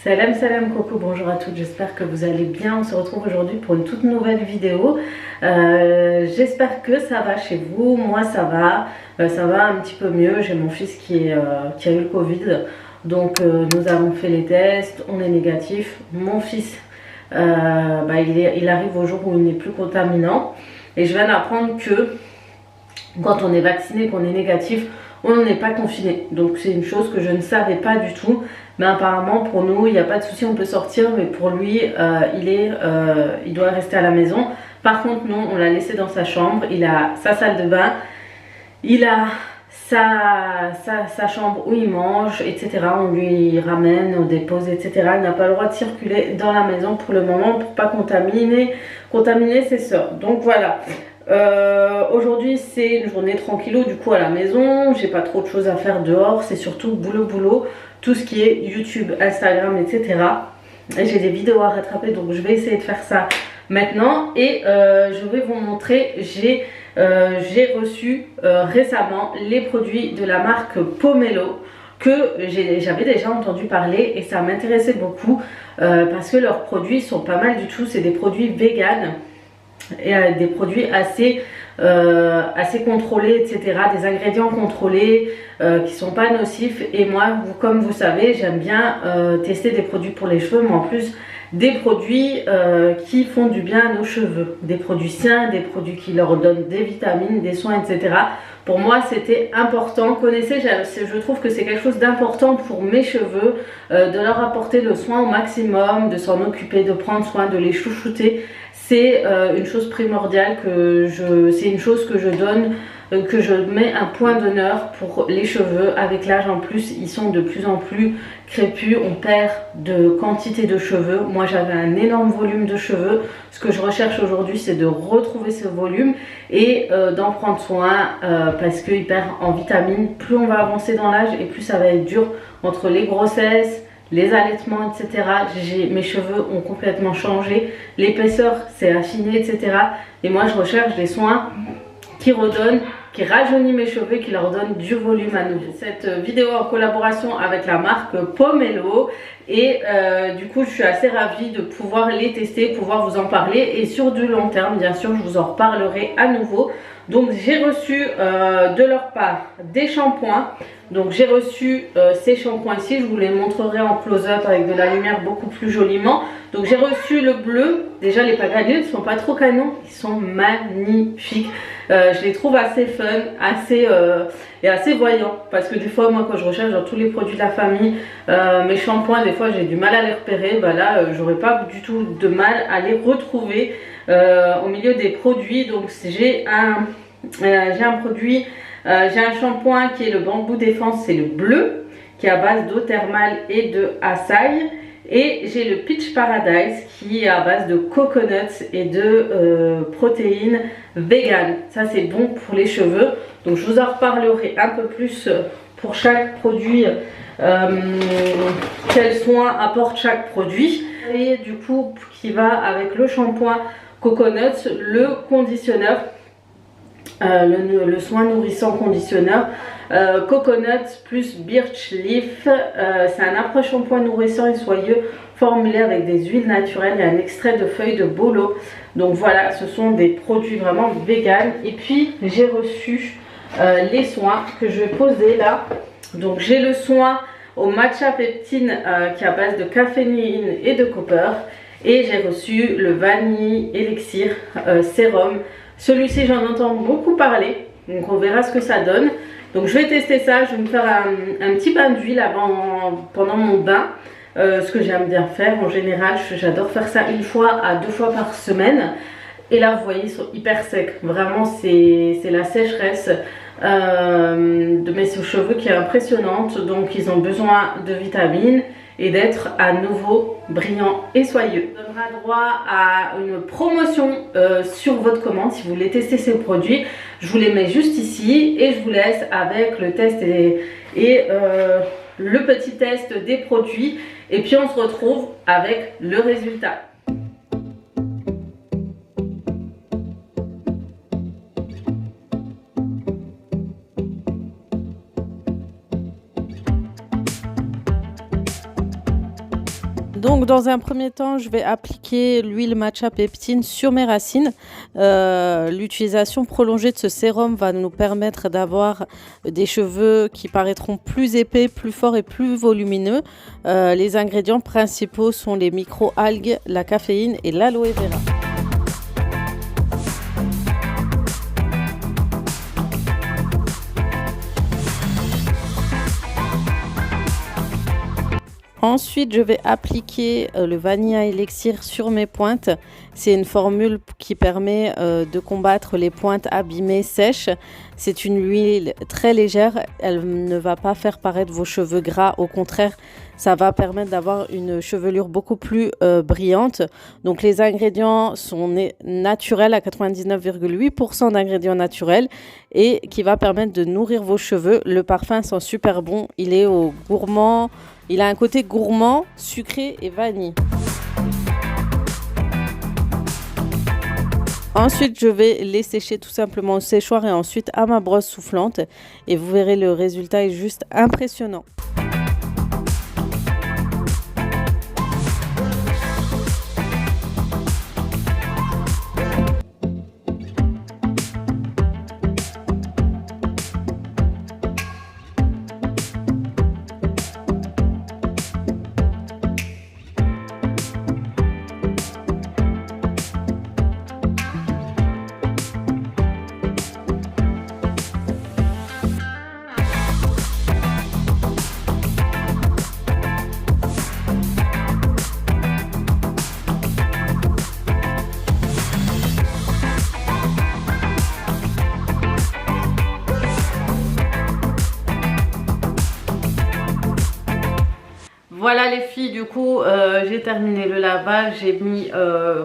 Salam salam coco, bonjour à toutes, j'espère que vous allez bien. On se retrouve aujourd'hui pour une toute nouvelle vidéo. J'espère que ça va chez vous. Moi ça va un petit peu mieux. J'ai mon fils qui a eu le Covid, donc nous avons fait les tests, on est négatif. Mon fils il arrive au jour où il n'est plus contaminant, et je viens d'apprendre que quand on est vacciné, qu'on est négatif, on n'est pas confiné. Donc c'est une chose que je ne savais pas du tout. Mais apparemment pour nous il n'y a pas de souci, on peut sortir. Mais pour lui il doit rester à la maison. Par contre non, on l'a laissé dans sa chambre. Il a sa salle de bain, il a sa chambre où il mange, etc. On lui ramène, on dépose, etc. Il n'a pas le droit de circuler dans la maison pour le moment pour pas contaminer ses soeurs. Donc voilà. Aujourd'hui c'est une journée tranquillou du coup à la maison. J'ai pas trop de choses à faire dehors, c'est surtout boulot, tout ce qui est YouTube, Instagram, etc. Et j'ai des vidéos à rattraper, donc je vais essayer de faire ça maintenant. Et je vais vous montrer, j'ai reçu récemment les produits de la marque Pomelo que j'avais déjà entendu parler, et ça m'intéressait beaucoup parce que leurs produits sont pas mal du tout. C'est des produits vegan et des produits assez contrôlés, etc. Des ingrédients contrôlés qui sont pas nocifs. Et moi, comme vous savez, j'aime bien tester des produits pour les cheveux, mais en plus des produits qui font du bien à nos cheveux, des produits sains, des produits qui leur donnent des vitamines, des soins, etc. Pour moi c'était important. Connaissez, je trouve que c'est quelque chose d'important pour mes cheveux, de leur apporter le soin au maximum, de s'en occuper, de prendre soin, de les chouchouter. C'est une chose primordiale, c'est une chose que je donne, que je mets un point d'honneur pour les cheveux. Avec l'âge en plus, ils sont de plus en plus crépus, on perd de quantité de cheveux. Moi j'avais un énorme volume de cheveux. Ce que je recherche aujourd'hui, c'est de retrouver ce volume et d'en prendre soin parce qu'il perd en vitamines. Plus on va avancer dans l'âge et plus ça va être dur entre les grossesses, les allaitements, etc. Mes cheveux ont complètement changé, l'épaisseur s'est affinée, etc. Et moi je recherche des soins qui redonnent, qui rajeunissent mes cheveux, qui leur donnent du volume à nouveau. Cette vidéo en collaboration avec la marque Pomelo, et du coup je suis assez ravie de pouvoir les tester, pouvoir vous en parler, et sur du long terme bien sûr je vous en reparlerai à nouveau. Donc j'ai reçu de leur part des shampoings. Donc j'ai reçu ces shampoings ici, je vous les montrerai en close-up avec de la lumière beaucoup plus joliment. Donc j'ai reçu le bleu. Déjà les pagadieux ne sont pas trop canons, ils sont magnifiques. Je les trouve assez fun, et assez voyants, parce que des fois moi quand je recherche dans tous les produits de la famille, mes shampoings des fois j'ai du mal à les repérer. Bah là j'aurais pas du tout de mal à les retrouver au milieu des produits. Donc j'ai un produit, j'ai un shampoing qui est le Bamboo Défense, c'est le bleu, qui est à base d'eau thermale et de açaï. Et j'ai le Peach Paradise qui est à base de coconuts et de protéines vegan. Ça c'est bon pour les cheveux. Donc je vous en reparlerai un peu plus pour chaque produit, quels soins apporte chaque produit. Et du coup qui va avec le shampoing coconuts, le conditionneur, le soin nourrissant conditionneur coconut plus birch leaf. C'est un après-shampoing nourrissant et soyeux formulé avec des huiles naturelles et un extrait de feuilles de bolo. Donc voilà, ce sont des produits vraiment vegan. Et puis j'ai reçu les soins que je vais poser là. Donc j'ai le soin au matcha peptine qui est à base de caféine et de copper. Et j'ai reçu le vanille élixir sérum. Celui-ci j'en entends beaucoup parler, donc on verra ce que ça donne. Donc je vais tester ça, je vais me faire un petit bain d'huile pendant mon bain. Ce que j'aime bien faire en général, j'adore faire ça 1 fois à 2 fois par semaine. Et là vous voyez ils sont hyper secs, vraiment c'est la sécheresse de mes cheveux qui est impressionnante. Donc ils ont besoin de vitamines et d'être à nouveau brillant et soyeux. Vous aurez droit à une promotion sur votre commande si vous voulez tester ces produits. Je vous les mets juste ici et je vous laisse avec le test et le petit test des produits, et puis on se retrouve avec le résultat. Donc dans un premier temps, je vais appliquer l'huile matcha peptine sur mes racines. L'utilisation prolongée de ce sérum va nous permettre d'avoir des cheveux qui paraîtront plus épais, plus forts et plus volumineux. Les ingrédients principaux sont les micro-algues, la caféine et l'aloe vera. Ensuite, je vais appliquer le Vanilla Elixir sur mes pointes. C'est une formule qui permet de combattre les pointes abîmées, sèches. C'est une huile très légère. Elle ne va pas faire paraître vos cheveux gras. Au contraire, ça va permettre d'avoir une chevelure beaucoup plus brillante. Donc, les ingrédients sont naturels à 99,8% d'ingrédients naturels et qui va permettre de nourrir vos cheveux. Le parfum sent super bon. Il est au gourmand. Il a un côté gourmand, sucré et vanille. Ensuite, je vais les sécher tout simplement au séchoir et ensuite à ma brosse soufflante. Et vous verrez, le résultat est juste impressionnant. Voilà les filles, du coup j'ai terminé le lavage, j'ai mis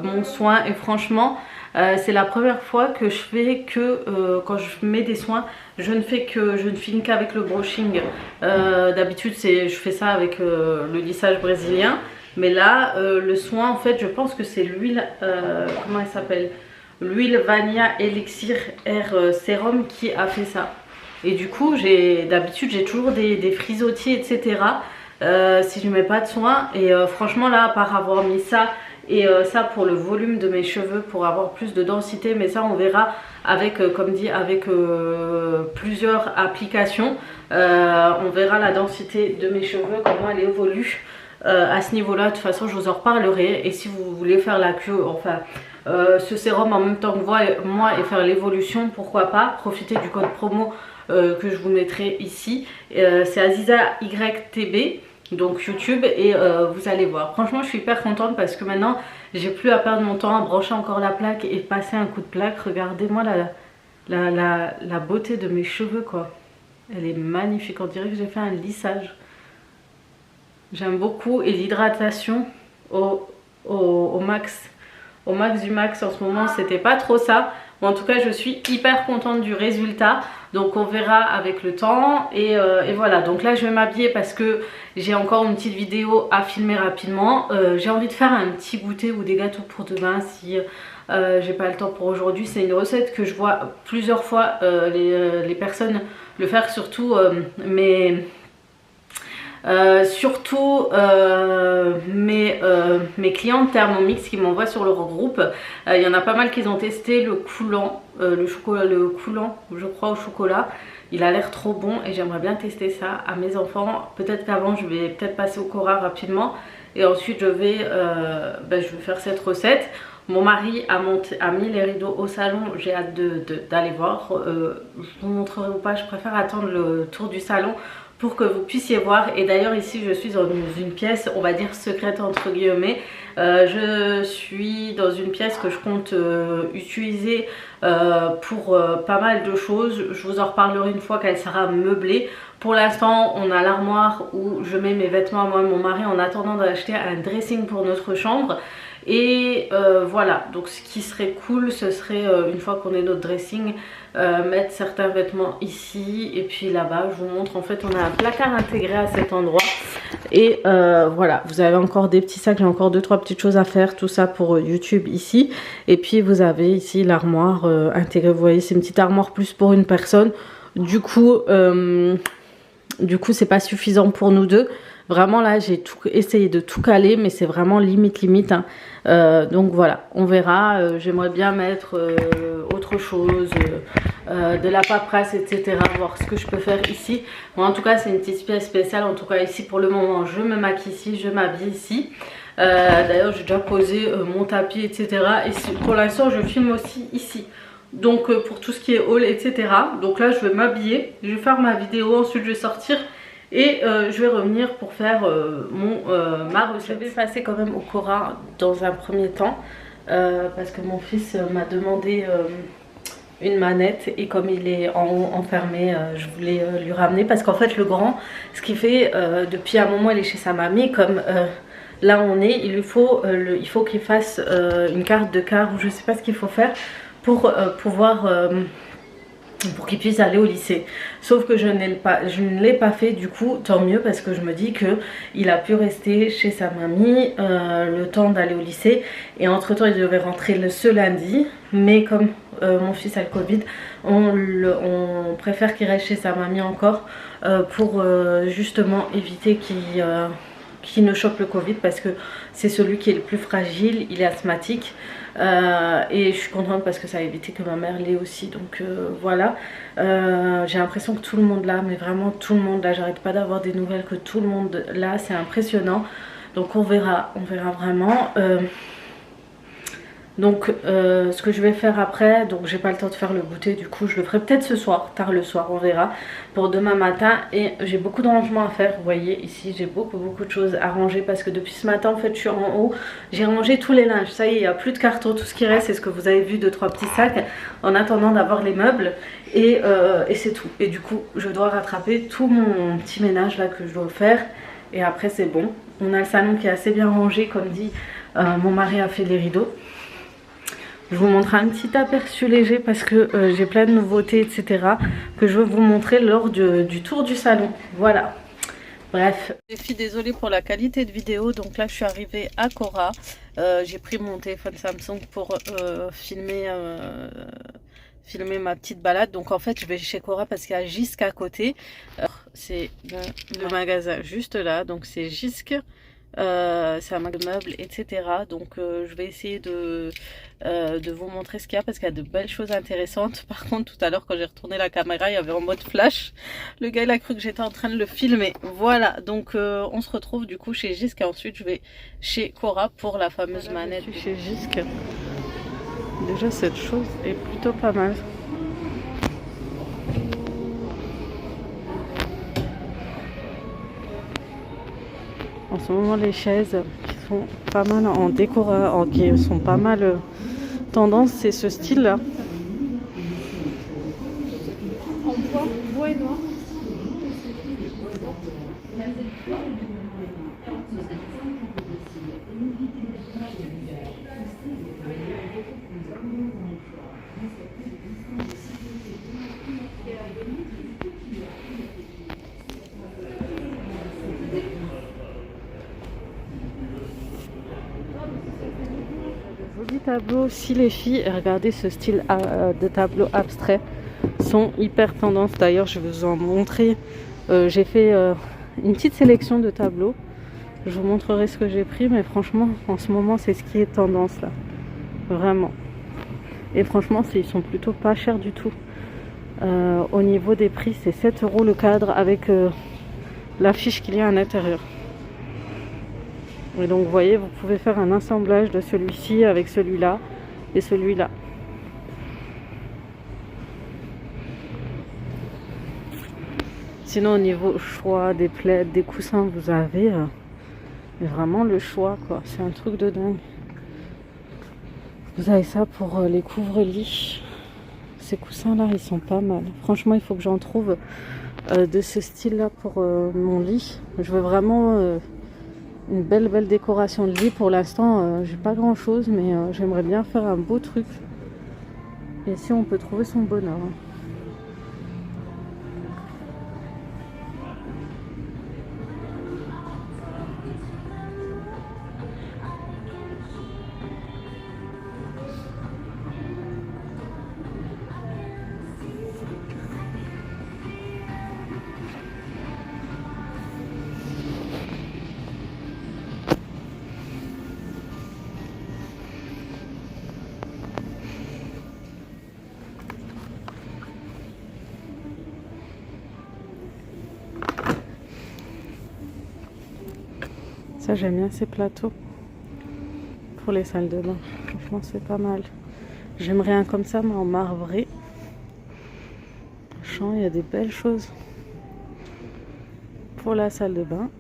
mon soin et franchement c'est la première fois que je fais que quand je mets des soins, je ne finis qu'avec le brushing. D'habitude je fais ça avec le lissage brésilien, mais là le soin en fait je pense que c'est l'huile, comment elle s'appelle, l'huile Vanilla Elixir Air Sérum qui a fait ça. Et du coup d'habitude j'ai toujours des frisottis etc. Si je mets pas de soin et franchement là, à part avoir mis ça et ça pour le volume de mes cheveux, pour avoir plus de densité, mais ça on verra avec comme dit avec plusieurs applications, on verra la densité de mes cheveux, comment elle évolue à ce niveau là. De toute façon je vous en reparlerai, et si vous voulez faire la queue, enfin ce sérum en même temps que moi et faire l'évolution, pourquoi pas, profitez du code promo que je vous mettrai ici, c'est Aziza YTB, donc YouTube, et vous allez voir. Franchement je suis hyper contente parce que maintenant j'ai plus à perdre mon temps à brancher encore la plaque et passer un coup de plaque. Regardez-moi la beauté de mes cheveux quoi, elle est magnifique, on dirait que j'ai fait un lissage. J'aime beaucoup, et l'hydratation au max du max en ce moment, c'était pas trop ça. Bon, en tout cas je suis hyper contente du résultat, donc on verra avec le temps, et voilà. Donc là je vais m'habiller parce que j'ai encore une petite vidéo à filmer rapidement. J'ai envie de faire un petit goûter ou des gâteaux pour demain si j'ai pas le temps pour aujourd'hui. C'est une recette que je vois plusieurs fois les personnes le faire, surtout mes clientes Thermomix qui m'envoient sur leur groupe. Il y en a pas mal qui ont testé le coulant, le coulant je crois au chocolat. Il a l'air trop bon et j'aimerais bien tester ça à mes enfants. Peut-être qu'avant je vais passer au Cora rapidement, et ensuite je vais faire cette recette. Mon mari a mis les rideaux au salon, j'ai hâte d'aller voir. Je vous montrerai ou pas, je préfère attendre le tour du salon pour que vous puissiez voir. Et d'ailleurs ici je suis dans une pièce, on va dire secrète entre guillemets. Je suis dans une pièce que je compte utiliser pour pas mal de choses. Je vous en reparlerai une fois qu'elle sera meublée. Pour l'instant on a l'armoire où je mets mes vêtements à moi et mon mari en attendant d'acheter un dressing pour notre chambre. Et voilà, donc ce qui serait cool ce serait une fois qu'on ait notre dressing, mettre certains vêtements ici, et puis là-bas je vous montre, en fait on a un placard intégré à cet endroit. Et voilà, vous avez encore des petits sacs, j'ai encore 2-3 petites choses à faire, tout ça pour YouTube ici. Et puis vous avez ici l'armoire intégrée, vous voyez c'est une petite armoire plus pour une personne. Du coup c'est pas suffisant pour nous deux. Vraiment là j'ai essayé de tout caler, mais c'est vraiment limite hein. Donc voilà, on verra. J'aimerais bien mettre autre chose, de la paperasse, etc. Voir ce que je peux faire ici. Bon, en tout cas c'est une petite pièce spéciale. En tout cas ici pour le moment je me maquille ici, je m'habille ici. D'ailleurs j'ai déjà posé mon tapis, etc. Et pour l'instant je filme aussi ici. Donc pour tout ce qui est haul, etc. Donc là je vais m'habiller, je vais faire ma vidéo, ensuite je vais sortir et je vais revenir pour faire ma recette. Je vais passer quand même au Cora dans un premier temps parce que mon fils m'a demandé une manette et comme il est en haut enfermé, je voulais lui ramener parce qu'en fait le grand, ce qu'il fait depuis un moment il est chez sa mamie, comme là on est, il faut qu'il fasse une carte de car ou je sais pas ce qu'il faut faire pour pouvoir pour qu'il puisse aller au lycée. Sauf que je ne l'ai pas fait, du coup tant mieux parce que je me dis que il a pu rester chez sa mamie le temps d'aller au lycée et entre temps il devait rentrer ce lundi, mais comme mon fils a le Covid, on préfère qu'il reste chez sa mamie encore pour justement éviter qu'il ne chope le Covid parce que c'est celui qui est le plus fragile, il est asthmatique. Et je suis contente parce que ça a évité que ma mère l'ait aussi, donc voilà. J'ai l'impression que tout le monde là, mais vraiment tout le monde là, j'arrête pas d'avoir des nouvelles que tout le monde là, c'est impressionnant. Donc on verra vraiment. Donc ce que je vais faire après, donc j'ai pas le temps de faire le goûter, du coup je le ferai peut-être ce soir, tard le soir, on verra, pour demain matin. Et j'ai beaucoup de rangement à faire, vous voyez ici j'ai beaucoup de choses à ranger parce que depuis ce matin en fait je suis en haut, j'ai rangé tous les linges, ça y est, il n'y a plus de carton, tout ce qui reste c'est ce que vous avez vu, 2-3 petits sacs en attendant d'avoir les meubles et c'est tout. Et du coup je dois rattraper tout mon petit ménage là que je dois faire et après c'est bon. On a le salon qui est assez bien rangé, comme dit, mon mari a fait les rideaux. Je vous montre un petit aperçu léger parce que j'ai plein de nouveautés, etc. que je veux vous montrer lors du tour du salon. Voilà. Bref. Les filles, désolée pour la qualité de vidéo. Donc là, je suis arrivée à Cora. J'ai pris mon téléphone Samsung pour filmer ma petite balade. Donc en fait, je vais chez Cora parce qu'il y a Jysk à côté. C'est le magasin juste là. Donc c'est Jysk. C'est un magasin de meubles, etc. Donc je vais essayer de vous montrer ce qu'il y a parce qu'il y a de belles choses intéressantes. Par contre tout à l'heure quand j'ai retourné la caméra il y avait en mode flash, le gars il a cru que j'étais en train de le filmer. Voilà, donc on se retrouve du coup chez Jysk et ensuite je vais chez Cora pour la fameuse manette. Je suis chez Jysk. Déjà cette chose est plutôt pas mal. En ce moment, les chaises qui sont pas mal en décoration, qui sont pas mal tendance, c'est ce style-là. En bois et noir. Joli tableau aussi les filles, et regardez ce style de tableau abstrait, sont hyper tendance. D'ailleurs je vais vous en montrer, j'ai fait une petite sélection de tableaux, je vous montrerai ce que j'ai pris, mais franchement en ce moment c'est ce qui est tendance là, vraiment. Et franchement ils sont plutôt pas chers du tout. Au niveau des prix c'est 7 € le cadre avec l'affiche qu'il y a à l'intérieur. Et donc vous voyez, vous pouvez faire un assemblage de celui-ci avec celui-là et celui-là. Sinon au niveau choix des plaids, des coussins, vous avez vraiment le choix quoi. C'est un truc de dingue. Vous avez ça pour les couvre-lits. Ces coussins là ils sont pas mal. Franchement il faut que j'en trouve de ce style là pour mon lit. Je veux vraiment... une belle décoration de lit. Pour l'instant j'ai pas grand chose, mais j'aimerais bien faire un beau truc et si on peut trouver son bonheur. Ça, j'aime bien ces plateaux pour les salles de bain. Franchement, c'est pas mal. J'aimerais un comme ça, mais en marbré. Franchement, il y a des belles choses pour la salle de bain.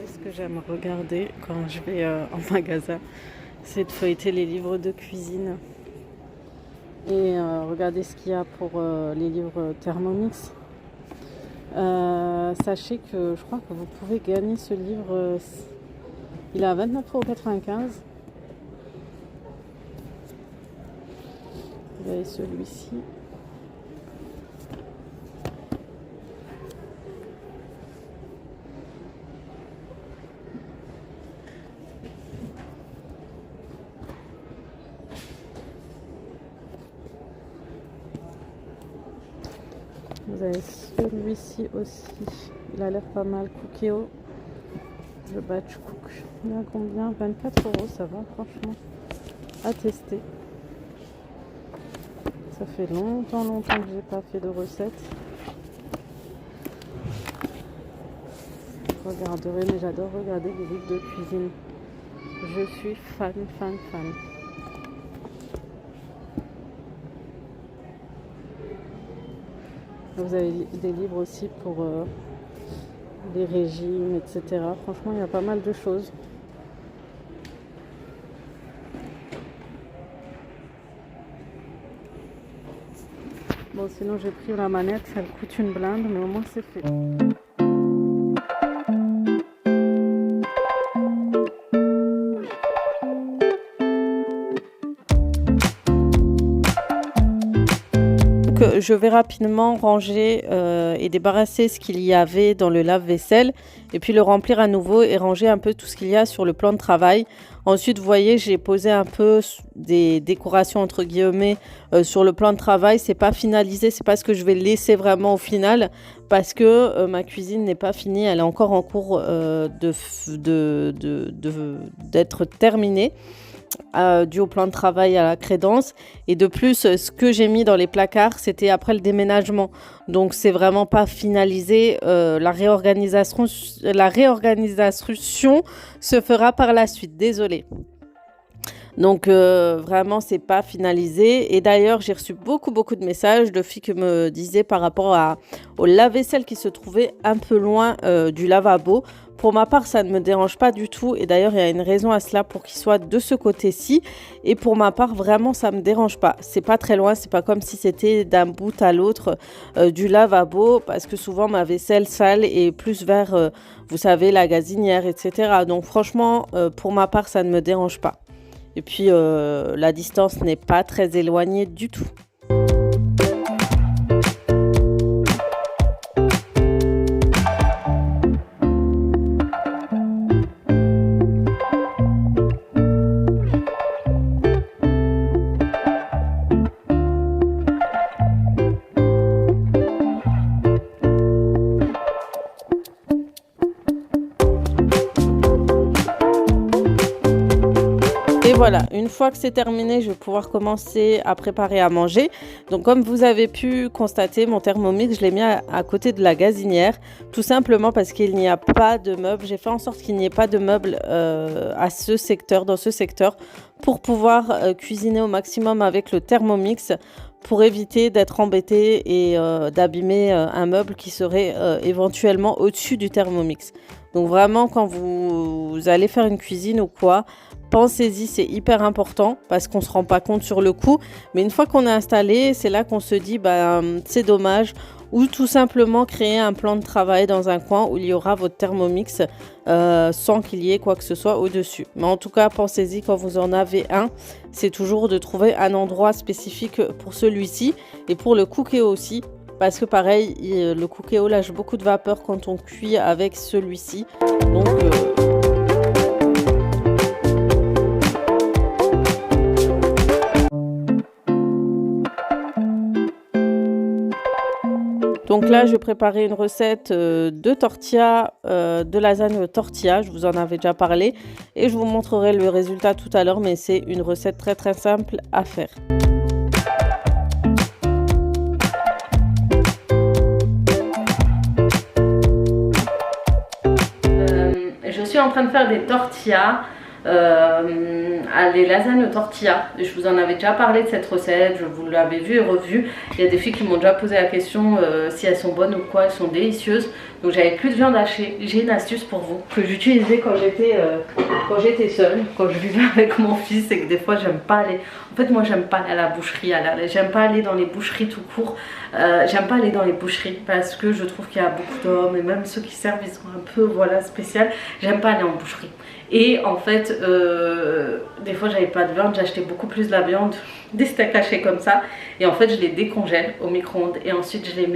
Ce que j'aime regarder quand je vais en magasin, c'est de feuilleter les livres de cuisine et regarder ce qu'il y a pour les livres Thermomix. Sachez que je crois que vous pouvez gagner ce livre, il est à 29,95 €. Vous avez celui-ci. Vous avez celui-ci aussi, il a l'air pas mal, Cookéo, le batch cook. Il a combien? 24 €, ça va franchement, à tester. Ça fait longtemps que j'ai pas fait de recette. Je regarderai, mais j'adore regarder des livres de cuisine. Je suis fan. Vous avez des livres aussi pour les régimes, etc. Franchement, il y a pas mal de choses. Bon, sinon j'ai pris la manette, ça coûte une blinde, mais au moins c'est fait. Je vais rapidement ranger et débarrasser ce qu'il y avait dans le lave-vaisselle et puis le remplir à nouveau et ranger un peu tout ce qu'il y a sur le plan de travail. Ensuite, vous voyez, j'ai posé un peu des décorations entre guillemets sur le plan de travail. C'est pas finalisé, c'est pas ce que je vais laisser vraiment au final parce que ma cuisine n'est pas finie, elle est encore en cours d'être terminée. Dû au plan de travail à la crédence et de plus ce que j'ai mis dans les placards c'était après le déménagement, donc c'est vraiment pas finalisé. La réorganisation se fera par la suite, désolée. Donc vraiment c'est pas finalisé et d'ailleurs j'ai reçu beaucoup de messages de filles qui me disaient par rapport au lave-vaisselle qui se trouvait un peu loin du lavabo. Pour ma part, ça ne me dérange pas du tout et d'ailleurs, il y a une raison à cela pour qu'il soit de ce côté-ci. Et pour ma part, vraiment, ça me dérange pas. C'est pas très loin, c'est pas comme si c'était d'un bout à l'autre du lavabo parce que souvent, ma vaisselle sale est plus vers, vous savez, la gazinière, etc. Donc franchement, pour ma part, ça ne me dérange pas. Et puis, la distance n'est pas très éloignée du tout. voilà, une fois que c'est terminé, je vais pouvoir commencer à préparer à manger. Donc comme vous avez pu constater, mon Thermomix, je l'ai mis à côté de la gazinière, tout simplement parce qu'il n'y a pas de meubles. J'ai fait en sorte qu'il n'y ait pas de meubles dans ce secteur, pour pouvoir cuisiner au maximum avec le Thermomix, pour éviter d'être embêté et d'abîmer un meuble qui serait éventuellement au-dessus du Thermomix. Donc vraiment, quand vous allez faire une cuisine ou quoi, pensez-y, c'est hyper important parce qu'on ne se rend pas compte sur le coup. Mais une fois qu'on est installé, c'est là qu'on se dit c'est dommage. Ou tout simplement créer un plan de travail dans un coin où il y aura votre Thermomix sans qu'il y ait quoi que ce soit au-dessus. Mais en tout cas, pensez-y quand vous en avez un, c'est toujours de trouver un endroit spécifique pour celui-ci et pour le Cookéo aussi. Parce que pareil, le Cookéo lâche beaucoup de vapeur quand on cuit avec celui-ci. Donc là, je vais préparer une recette de tortilla, de lasagne tortilla. Je vous en avais déjà parlé et je vous montrerai le résultat tout à l'heure, mais c'est une recette très très simple à faire. Je suis en train de faire des tortillas. Les lasagnes tortilla, je vous en avais déjà parlé de cette recette, je vous l'avais vu et revu. Il y a des filles qui m'ont déjà posé la question si elles sont bonnes ou quoi, elles sont délicieuses. Donc j'avais plus de viande hachée. J'ai une astuce pour vous que j'utilisais quand j'étais seule, quand je vivais avec mon fils, et que des fois j'aime pas aller. En fait, moi j'aime pas aller à la boucherie, j'aime pas aller dans les boucheries tout court. J'aime pas aller dans les boucheries parce que je trouve qu'il y a beaucoup d'hommes et même ceux qui servent ils sont un peu spécial. J'aime pas aller en boucherie. Et en fait, des fois j'avais pas de viande, j'achetais beaucoup plus de la viande, des steaks hachés comme ça. Et en fait je les décongèle au micro-ondes et ensuite je les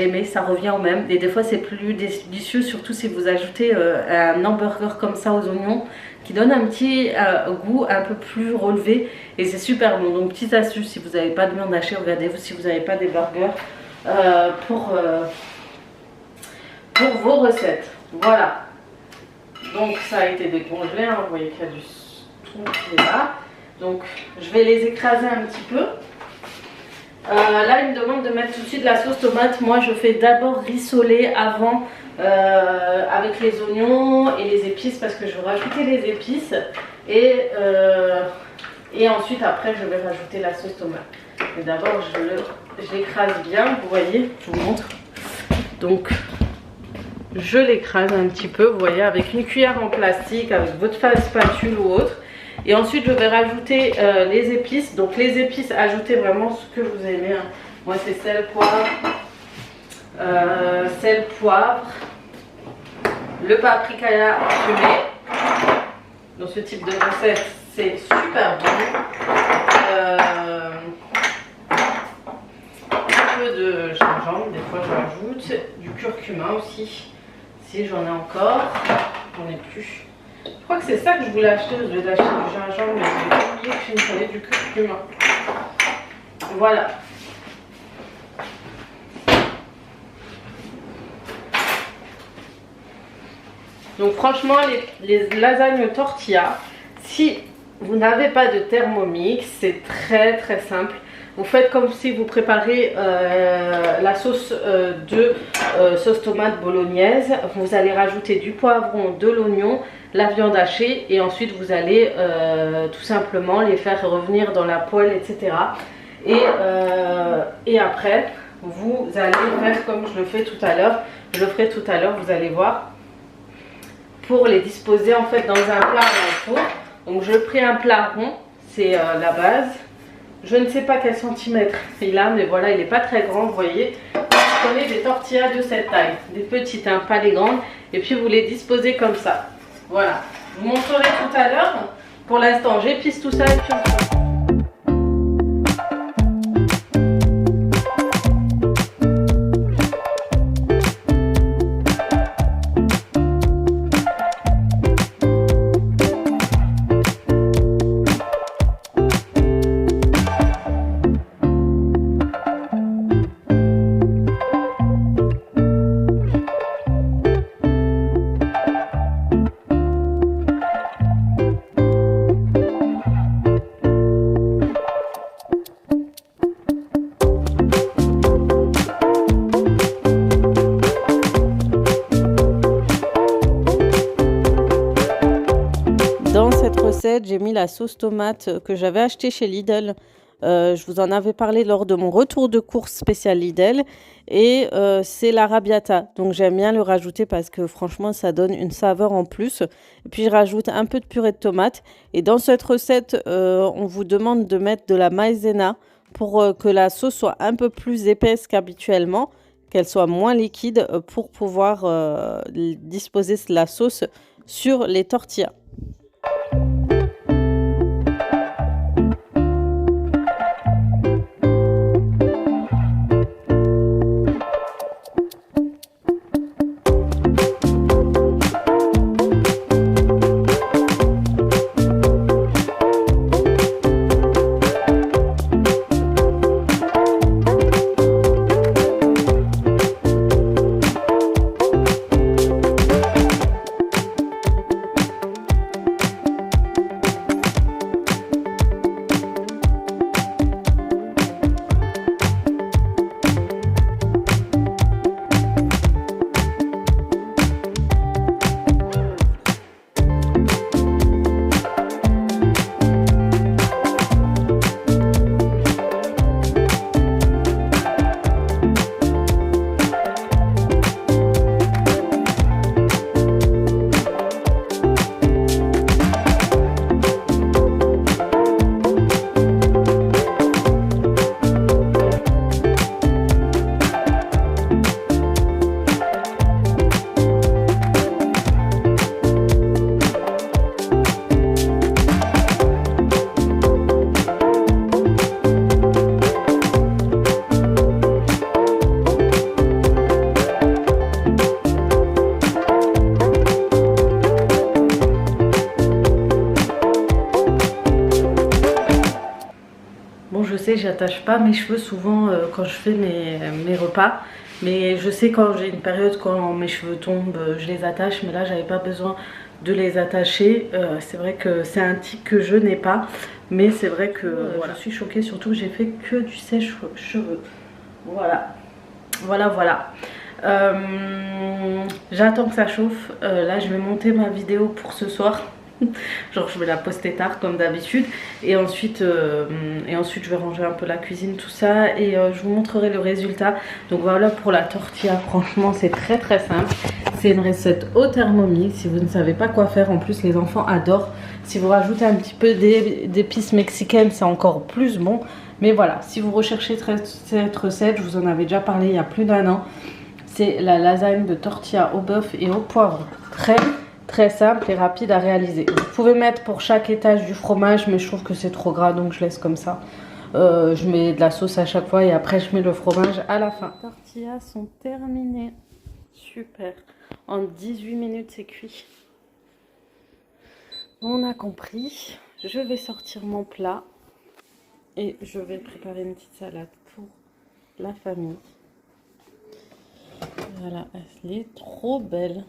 mets, ça revient au même. Et des fois c'est plus délicieux, surtout si vous ajoutez un hamburger comme ça aux oignons, qui donne un petit goût un peu plus relevé. Et c'est super bon. Donc petite astuce, si vous n'avez pas de viande hachée, regardez-vous si vous n'avez pas des burgers pour vos recettes. Voilà. Donc ça a été décongelé, hein. Vous voyez qu'il y a du tout qui est là. Donc je vais les écraser un petit peu. Là il me demande de mettre tout de suite de la sauce tomate. Moi je fais d'abord rissoler avant avec les oignons et les épices, parce que je vais rajouter les épices et ensuite après je vais rajouter la sauce tomate. Mais d'abord je l'écrase bien, vous voyez, je vous montre. Donc je l'écrase un petit peu, vous voyez, avec une cuillère en plastique, avec votre spatule ou autre. Et ensuite je vais rajouter les épices. Donc les épices, ajoutez vraiment ce que vous aimez, hein. Moi c'est sel, poivre, le paprika fumé. Dans ce type de recette c'est super bon. Un peu de gingembre, des fois je rajoute du curcuma aussi. Si j'en ai encore, j'en ai plus. Je crois que c'est ça que je voulais acheter, je voulais acheter du gingembre, mais j'ai oublié qu'il me fallait du curcuma. Voilà. Donc franchement, les lasagnes tortilla, si vous n'avez pas de Thermomix, c'est très très simple. Vous faites comme si vous préparez la sauce sauce tomate bolognaise. Vous allez rajouter du poivron, de l'oignon, la viande hachée et ensuite vous allez tout simplement les faire revenir dans la poêle, etc. Et après vous allez faire comme je le fais tout à l'heure. Je le ferai tout à l'heure, vous allez voir, pour les disposer en fait dans un plat en four. Donc je pris un plat rond, c'est la base. Je ne sais pas quel centimètre il a, mais voilà, il n'est pas très grand, vous voyez. Vous prenez des tortillas de cette taille, des petites, hein, pas les grandes, et puis vous les disposez comme ça. Voilà, je vous montrerai tout à l'heure. Pour l'instant, j'épice tout ça et puis on se retrouve. cette recette, j'ai mis la sauce tomate que j'avais achetée chez Lidl. Je vous en avais parlé lors de mon retour de course spécial Lidl. Et c'est l'arrabbiata. Donc j'aime bien le rajouter parce que franchement, ça donne une saveur en plus. Et puis je rajoute un peu de purée de tomate. Et dans cette recette, on vous demande de mettre de la maïzena pour que la sauce soit un peu plus épaisse qu'habituellement, qu'elle soit moins liquide pour pouvoir disposer la sauce sur les tortillas. Bon, je sais, j'attache pas mes cheveux souvent quand je fais mes repas. Mais je sais quand j'ai une période quand mes cheveux tombent, je les attache. Mais là, j'avais pas besoin de les attacher. C'est vrai que c'est un tic que je n'ai pas. Mais c'est vrai que voilà, je suis choquée. Surtout que j'ai fait que du sèche-cheveux. Voilà. Voilà. J'attends que ça chauffe. Là, je vais monter ma vidéo pour ce soir. Genre je vais la poster tard comme d'habitude et ensuite je vais ranger un peu la cuisine, tout ça, et je vous montrerai le résultat. Donc voilà pour la tortilla, franchement c'est très simple. C'est une recette au Thermomix si vous ne savez pas quoi faire. En plus les enfants adorent. Si vous rajoutez un petit peu d'épices mexicaines, c'est encore plus bon. Mais voilà, si vous recherchez cette recette, je vous en avais déjà parlé il y a plus d'1 an. C'est la lasagne de tortilla au bœuf et au poivre. Très simple et rapide à réaliser. Vous pouvez mettre pour chaque étage du fromage, mais je trouve que c'est trop gras, donc je laisse comme ça. Je mets de la sauce à chaque fois et après je mets le fromage à la fin. Les tortillas sont terminées. Super. En 18 minutes, c'est cuit. On a compris. Je vais sortir mon plat et je vais préparer une petite salade pour la famille. Voilà, elle est trop belle.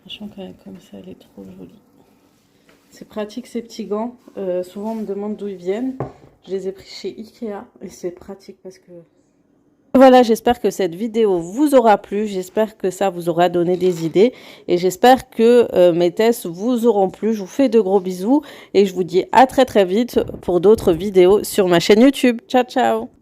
Franchement, quand même, comme ça, elle est trop jolie. C'est pratique ces petits gants. Souvent, on me demande d'où ils viennent. Je les ai pris chez Ikea et c'est pratique parce que... Voilà, j'espère que cette vidéo vous aura plu. J'espère que ça vous aura donné des idées. Et j'espère que mes tests vous auront plu. Je vous fais de gros bisous et je vous dis à très vite pour d'autres vidéos sur ma chaîne YouTube. Ciao, ciao!